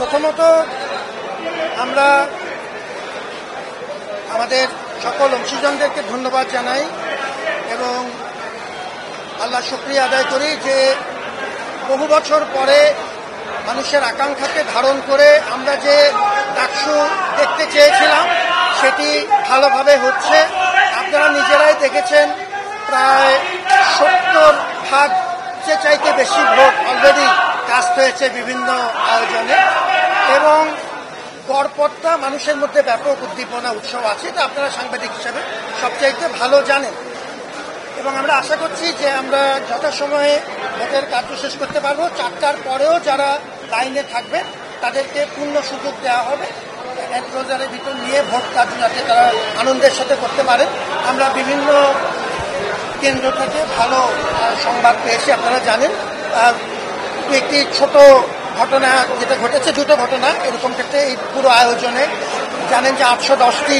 প্রথমত আমরা আমাদের সকল অংশীজনদেরকে ধন্যবাদ জানাই এবং আল্লাহ শুকরিয়া আদায় করি যে বহু বছর পরে মানুষের আকাঙ্ক্ষাকে ধারণ করে আমরা যে ডাকসু দেখতে চেয়েছিলাম সেটি ভালোভাবে হচ্ছে। আপনারা নিজেরাই দেখেছেন প্রায় 70% যে চাইতে বেশি ভোট অলরেডি কাস্ট হয়েছে বিভিন্ন আয়োজনে এবং গড়পড়তা মানুষের মধ্যে ব্যাপক উদ্দীপনা উৎসব আছে, এটা আপনারা সাংবাদিক হিসেবে সবচাইতে ভালো জানেন এবং আমরা আশা করছি যে আমরা যথাসময়ে ভোটের কার্য শেষ করতে পারবো। 4টার পরেও যারা লাইনে থাকবে তাদেরকে পূর্ণ সুযোগ দেওয়া হবে এনক্লোজারের ভিতর নিয়ে ভোট কার্য যাতে তারা আনন্দের সাথে করতে পারেন। আমরা বিভিন্ন কেন্দ্র থেকে ভালো সংবাদ পেয়েছি, আপনারা জানেন। একটি ছোট ঘটনা যেটা ঘটেছে, দুটো ঘটনা এরকম ক্ষেত্রে এই পুরো আয়োজনে জানেন যে 810টি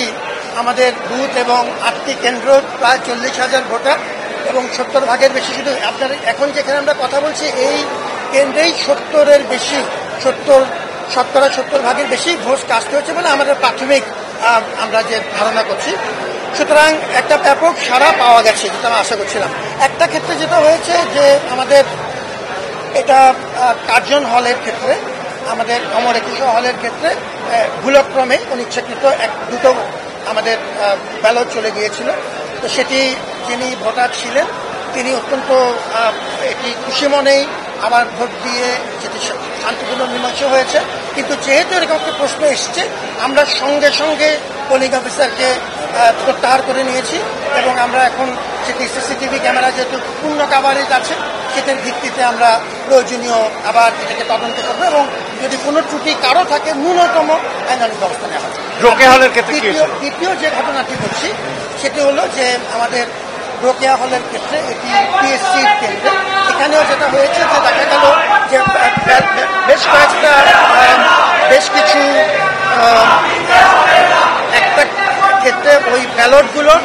আমাদের বুথ এবং 8টি কেন্দ্র, প্রায় 40,000 ভোটার এবং 70 ভাগের বেশি। শুধু আপনার এখন যেখানে আমরা কথা বলছি এই কেন্দ্রেই 70-এর বেশি, 70 ভাগের বেশি ভোট কাস্ট হয়েছে বলে আমাদের প্রাথমিক আমরা যে ধারণা করছি। সুতরাং একটা ব্যাপক সাড়া পাওয়া গেছে, যেটা আমরা আশা করছিলাম। একটা ক্ষেত্রে যেটা হয়েছে যে আমাদের এটা কার্জন হলের ক্ষেত্রে, আমাদের অমর একুশে হলের ক্ষেত্রে ভুলক্রমে অনিচ্ছাকৃত দুটো আমাদের ব্যালট চলে গিয়েছিল। তো সেটি যিনি ভোটার ছিলেন তিনি অত্যন্ত এটি খুশি মনেই আবার ভোট দিয়ে যেটি শান্তিপূর্ণ মীমাংসা হয়েছে। কিন্তু যেহেতু এরকম একটা প্রশ্ন এসছে আমরা সঙ্গে সঙ্গে পোলিং অফিসারকে প্রত্যাহার করে নিয়েছি এবং আমরা এখন সেটি সিসিটিভি ক্যামেরা যেহেতু পূর্ণ কাভারেজ আছে সেটার ভিত্তিতে আমরা প্রয়োজনীয় আবার এটাকে তদন্ত করবো এবং যদি কোনো ত্রুটি কারো থাকে ন্যূনতম আইনানুগ ব্যবস্থা নেওয়া হবে। দ্বিতীয় যে ঘটনাটি বলছি সেটি হলো যে আমাদের রোকেয়া হলের ক্ষেত্রে এটি পিএসসির কেন্দ্রে, এখানেও যেটা হয়েছে যে দেখা গেল যে বেশ কিছু একটা ক্ষেত্রে ওই ব্যালটগুলোর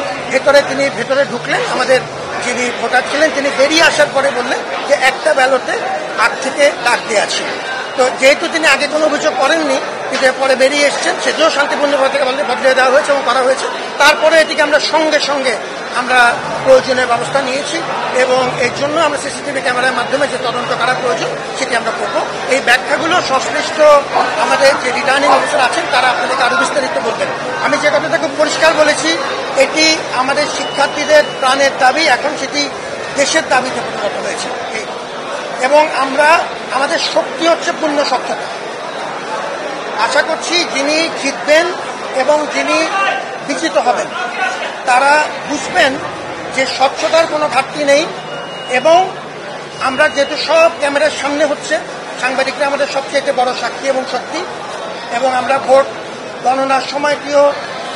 তিনি ভেতরে ঢুকলেন, আমাদের যিনি ভোটার ছিলেন তিনি বেরিয়ে আসার পরে বললেন যে একটা ব্যালটে আগ থেকে দাগ দেওয়া ছিল। তো যেহেতু তিনি আগে কোনো অভিযোগ করেননি কিন্তু পরে বেরিয়ে এসছেন, সেটিও শান্তিপূর্ণভাবে বদলে দেওয়া হয়েছে এবং করা হয়েছে। তারপরে এটিকে আমরা সঙ্গে সঙ্গে আমরা প্রয়োজনীয় ব্যবস্থা নিয়েছি এবং এর জন্য আমরা সিসিটিভি ক্যামেরার মাধ্যমে যে তদন্ত করা প্রয়োজন সেটি আমরা করব। এই ব্যাখ্যাগুলো সংশ্লিষ্ট আমাদের যে রিটার্নিং অফিসার আছেন তারা আপনাদেরকে আরো বিস্তারিত বলবেন। আমি যে কথাটা খুব পরিষ্কার বলেছি, এটি আমাদের শিক্ষার্থীদের প্রাণের দাবি, এখন সেটি দেশের দাবিতে পরিণত হয়েছে এবং আমাদের শক্তি হচ্ছে পূর্ণ স্বচ্ছতা। আশা করছি যিনি জিতবেন এবং যিনি বিজিত হবেন তারা বুঝবেন যে স্বচ্ছতার কোনো ঘাটতি নেই এবং আমরা যেহেতু সব ক্যামেরার সামনে হচ্ছে, সাংবাদিকরা আমাদের সবচেয়ে বড় সাক্ষী এবং শক্তি এবং আমরা ভোট গণনার সময়টিও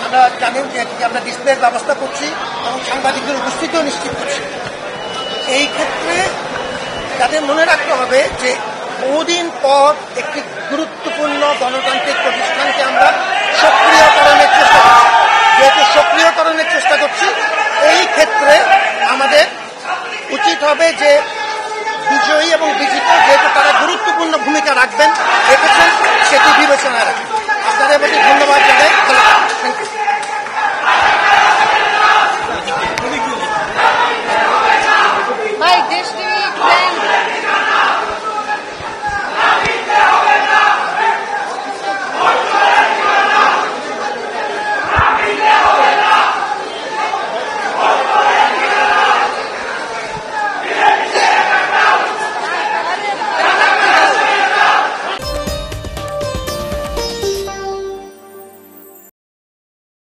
আমরা জানেন যে আমরা ডিসপ্লের ব্যবস্থা করছি এবং সাংবাদিকদের উপস্থিতিও নিশ্চিত করছি। এই ক্ষেত্রে তাদের মনে রাখতে হবে যে বহুদিন পর একটি গুরুত্বপূর্ণ গণতান্ত্রিক প্রতিষ্ঠানকে আমরা সক্রিয়করণের চেষ্টা করছি। যেহেতু সক্রিয়করণের চেষ্টা করছি এই ক্ষেত্রে আমাদের উচিত হবে যে বিজয়ী এবং বিজিত যেহেতু তারা গুরুত্বপূর্ণ ভূমিকা রেখেছেন সেটি বিবেচনায় রাখবেন। আপনাদের প্রতি ধন্যবাদ জানাই। Thank you.